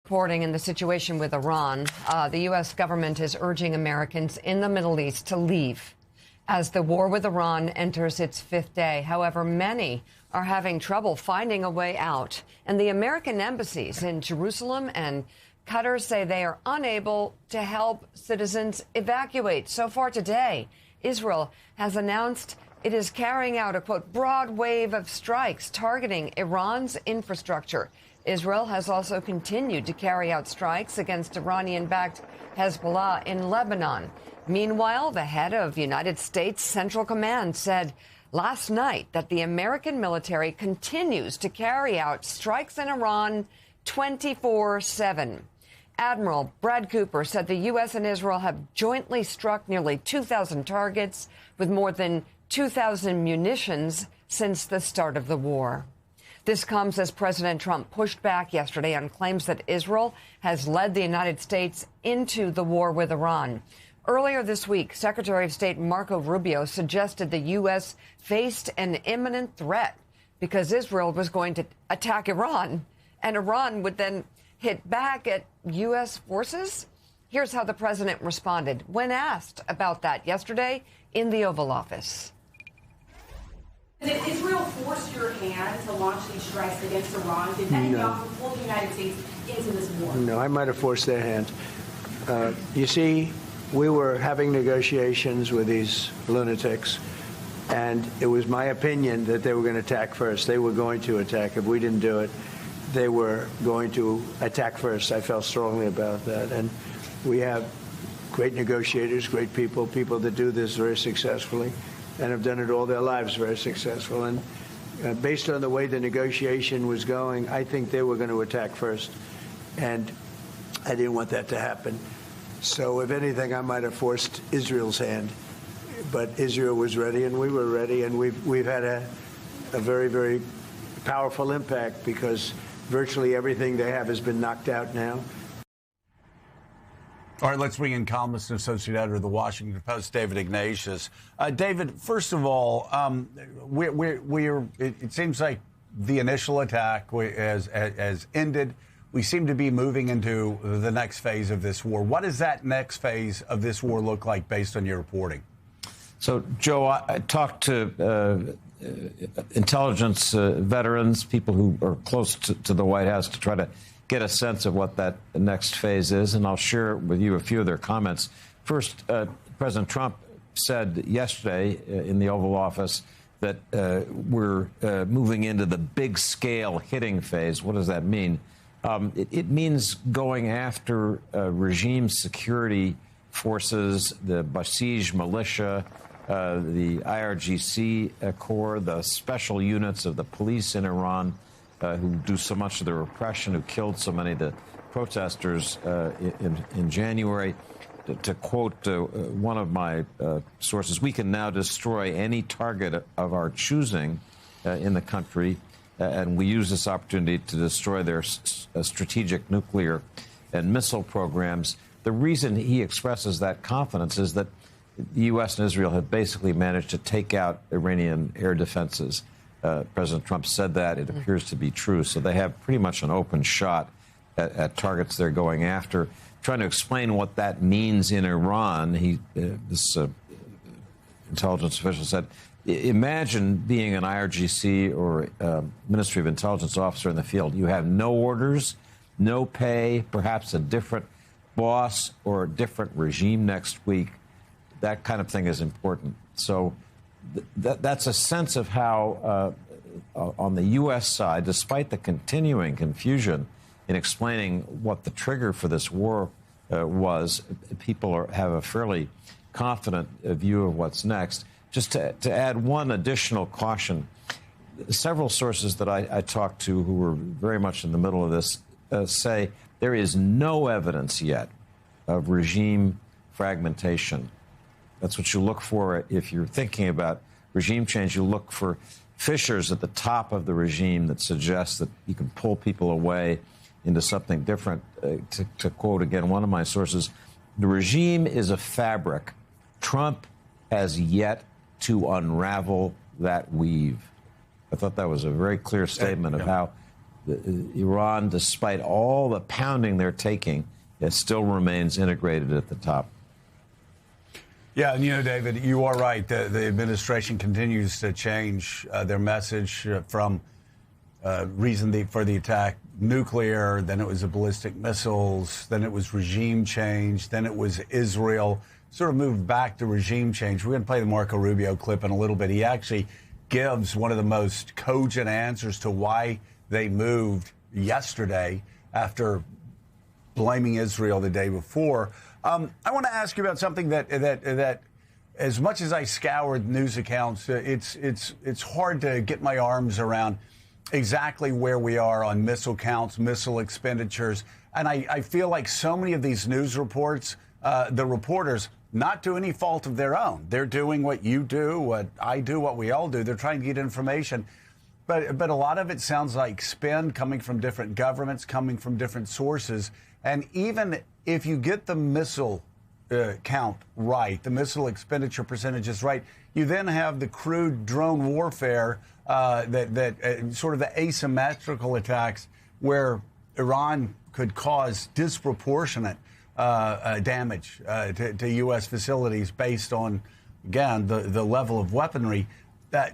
Reporting in the situation with Iran, the U.S. government is urging Americans in the Middle East to leave as the war with Iran enters its fifth day. However, many are having trouble finding a way out. And the American embassies in Jerusalem and Qatar say they are unable to help citizens evacuate. So far today, Israel has announced it is carrying out a, quote, broad wave of strikes targeting Iran's infrastructure. Israel has also continued to carry out strikes against Iranian-backed Hezbollah in Lebanon. Meanwhile, the head of United States Central Command said last night that the American military continues to carry out strikes in Iran 24/7. Admiral Brad Cooper said the U.S. and Israel have jointly struck nearly 2,000 targets with more than 2,000 munitions since the start of the war. This comes as President Trump pushed back yesterday on claims that Israel has led the United States into the war with Iran. Earlier this week, Secretary of State Marco Rubio suggested the U.S. faced an imminent threat because Israel was going to attack Iran, and Iran would then hit back at U.S. forces. Here's how the president responded when asked about that yesterday in the Oval Office. Did Israel force your hand to launch these strikes against Iran? Did Netanyahu pull the United States into this war? No, I might have forced their hand. You see, we were having negotiations with these lunatics, and it was my opinion that they were going to attack first. They were going to attack. If we didn't do it, they were going to attack first. I felt strongly about that. And we have great negotiators, great people, people that do this very successfully and have done it all their lives very successful. And based on the way the negotiation was going, I think they were going to attack first. And I didn't want that to happen. So if anything, I might have forced Israel's hand. But Israel was ready and we were ready. And we've had a very, very powerful impact because virtually everything they have has been knocked out now. All right, let's bring in columnist and associate editor of the Washington Post, David Ignatius. David, first of all, it seems like the initial attack has ended. We seem to be moving into the next phase of this war. What does that next phase of this war look like based on your reporting? So, Joe, I talked to intelligence veterans, people who are close to the White House, to try to get a sense of what that next phase is, and I'll share with you a few of their comments. First, President Trump said yesterday in the Oval Office that we're moving into the big-scale hitting phase. What does that mean? It means going after regime security forces, the Basij militia, the IRGC Corps, the special units of the police in Iran, who do so much of the repression, who killed so many of the protesters in January. To quote one of my sources, we can now destroy any target of our choosing in the country, and we use this opportunity to destroy their strategic nuclear and missile programs. The reason he expresses that confidence is that the U.S. and Israel have basically managed to take out Iranian air defenses. President Trump said that. It appears to be true. So they have pretty much an open shot at targets they're going after. Trying to explain what that means in Iran, this intelligence official said, imagine being an IRGC or Ministry of Intelligence officer in the field. You have no orders, no pay, perhaps a different boss or a different regime next week. That kind of thing is important. So that's a sense of how, on the U.S. side, despite the continuing confusion in explaining what the trigger for this war was, people have a fairly confident view of what's next. Just to add one additional caution, several sources that I talked to who were very much in the middle of this say there is no evidence yet of regime fragmentation. That's what you look for if you're thinking about regime change. You look for fissures at the top of the regime that suggest that you can pull people away into something different. To quote again one of my sources, the regime is a fabric. Trump has yet to unravel that weave. I thought that was a very clear statement of how Iran, despite all the pounding they're taking, it still remains integrated at the top. Yeah, and David, you are right. The administration continues to change their message from reason for the attack, nuclear, then it was the ballistic missiles, then it was regime change, then it was Israel. Sort of moved back to regime change. We're going to play the Marco Rubio clip in a little bit. He actually gives one of the most cogent answers to why they moved yesterday after blaming Israel the day before. I want to ask you about something that as much as I scoured news accounts, it's hard to get my arms around exactly where we are on missile counts, missile expenditures. And I feel like so many of these news reports, the reporters, not to any fault of their own. They're doing what you do, what I do, what we all do. They're trying to get information. But a lot of it sounds like spin coming from different governments, coming from different sources. And even if you get the missile count right, the missile expenditure percentages right, you then have the crude drone warfare, sort of the asymmetrical attacks where Iran could cause disproportionate damage to U.S. facilities based on, again, the level of weaponry.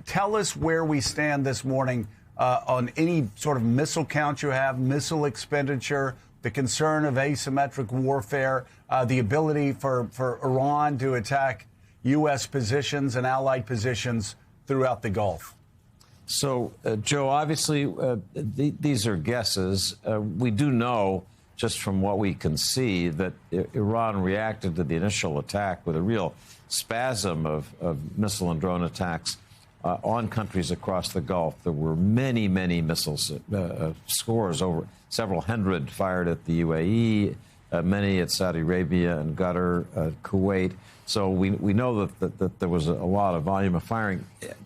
Tell us where we stand this morning on any sort of missile count you have, missile expenditure, the concern of asymmetric warfare, the ability for Iran to attack U.S. positions and allied positions throughout the Gulf. So, Joe, obviously, these are guesses. We do know, just from what we can see, that Iran reacted to the initial attack with a real spasm of missile and drone attacks on countries across the Gulf. There were many, many missiles, scores, over several hundred fired at the UAE, many at Saudi Arabia and Qatar, Kuwait. So we know that there was a lot of volume of firing.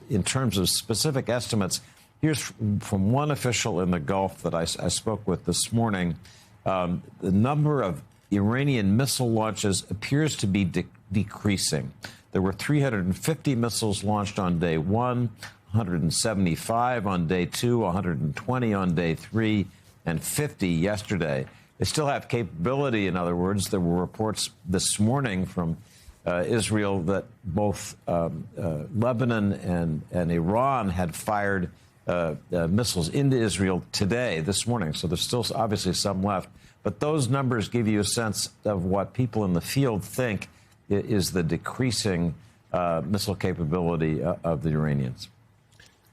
In terms of specific estimates, here's from one official in the Gulf that I spoke with this morning. The number of Iranian missile launches appears to be decreasing. There were 350 missiles launched on day one, 175 on day two, 120 on day three, and 50 yesterday. They still have capability, in other words. There were reports this morning from Israel that both Lebanon and Iran had fired missiles into Israel this morning. So there's still obviously some left. But those numbers give you a sense of what people in the field think is the decreasing missile capability of the Iranians.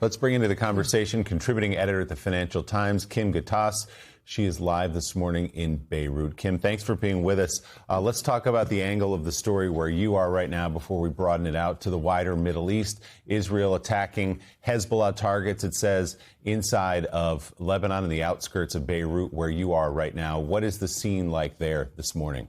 Let's bring into the conversation contributing editor at the Financial Times, Kim Ghattas. She is live this morning in Beirut. Kim, thanks for being with us. Let's talk about the angle of the story where you are right now before we broaden it out to the wider Middle East. Israel attacking Hezbollah targets, it says, inside of Lebanon and the outskirts of Beirut, where you are right now. What is the scene like there this morning?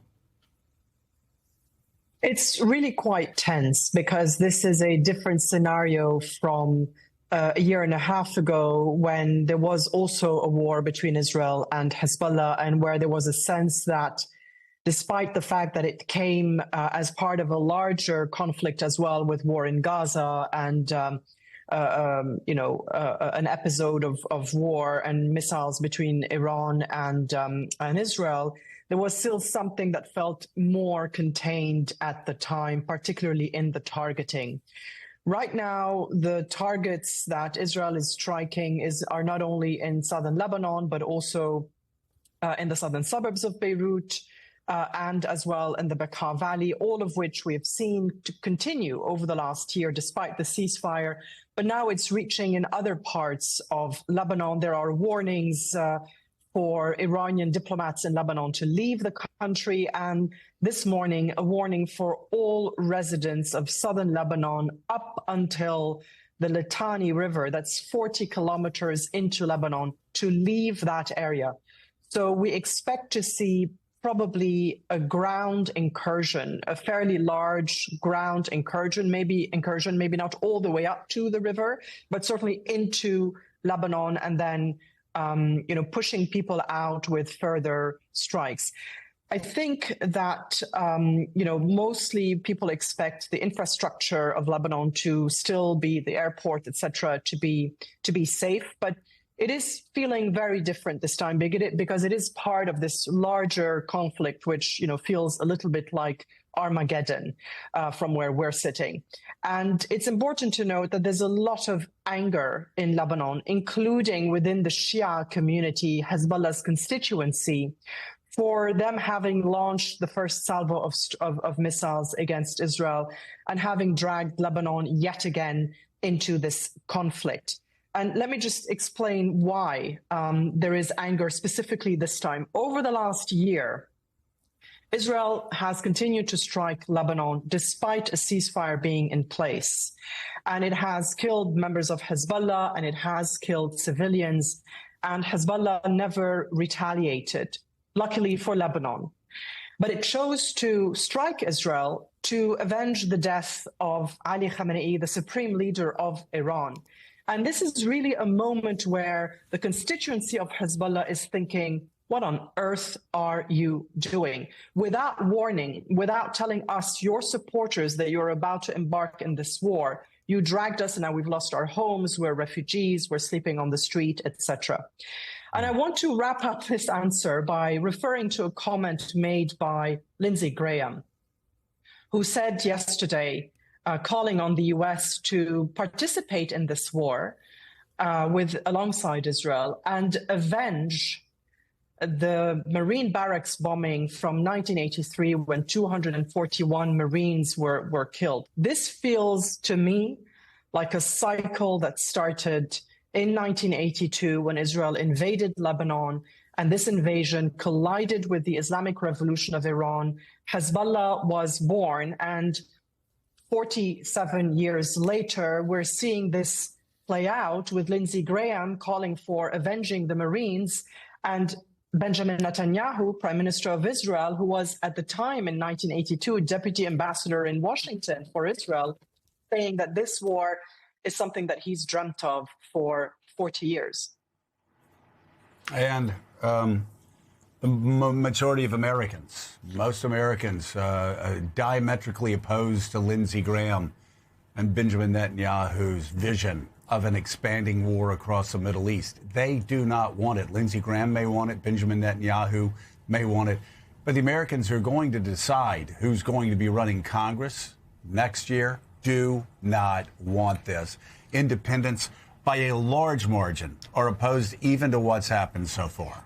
It's really quite tense because this is a different scenario from a year and a half ago, when there was also a war between Israel and Hezbollah, and where there was a sense that despite the fact that it came as part of a larger conflict as well, with war in Gaza and an episode of war and missiles between Iran and Israel, there was still something that felt more contained at the time, particularly in the targeting. Right now, the targets that Israel is striking are not only in southern Lebanon, but also in the southern suburbs of Beirut, and as well in the Bekaa Valley, all of which we have seen to continue over the last year, despite the ceasefire. But now it's reaching in other parts of Lebanon. There are warnings for Iranian diplomats in Lebanon to leave the country. And this morning, a warning for all residents of southern Lebanon up until the Litani River, that's 40 kilometers into Lebanon, to leave that area. So we expect to see probably a ground incursion, a fairly large ground incursion, maybe not all the way up to the river, but certainly into Lebanon, and then pushing people out with further strikes. I think that, mostly people expect the infrastructure of Lebanon to still be, the airport, et cetera, to be safe. But it is feeling very different this time because it is part of this larger conflict, which, feels a little bit like Armageddon from where we're sitting. And it's important to note that there's a lot of anger in Lebanon, including within the Shia community, Hezbollah's constituency, for them having launched the first salvo of missiles against Israel and having dragged Lebanon yet again into this conflict. And let me just explain why there is anger specifically this time. Over the last year, Israel has continued to strike Lebanon despite a ceasefire being in place. And it has killed members of Hezbollah and it has killed civilians. And Hezbollah never retaliated, luckily for Lebanon. But it chose to strike Israel to avenge the death of Ali Khamenei, the supreme leader of Iran. And this is really a moment where the constituency of Hezbollah is thinking, what on earth are you doing? Without warning, without telling us, your supporters, that you're about to embark in this war, you dragged us and now we've lost our homes, we're refugees, we're sleeping on the street, etc. And I want to wrap up this answer by referring to a comment made by Lindsey Graham, who said yesterday, calling on the U.S. to participate in this war alongside Israel and avenge the Marine barracks bombing from 1983 when 241 Marines were killed. This feels to me like a cycle that started in 1982 when Israel invaded Lebanon, and this invasion collided with the Islamic Revolution of Iran. Hezbollah was born, and 47 years later, we're seeing this play out with Lindsey Graham calling for avenging the Marines, and Benjamin Netanyahu, Prime Minister of Israel, who was at the time in 1982 Deputy Ambassador in Washington for Israel, saying that this war is something that he's dreamt of for 40 years. And the majority of Americans, most Americans, diametrically opposed to Lindsey Graham and Benjamin Netanyahu's vision of an expanding war across the Middle East. They do not want it. Lindsey Graham may want it. Benjamin Netanyahu may want it. But the Americans who are going to decide who's going to be running Congress next year do not want this. Independents, by a large margin, are opposed even to what's happened so far.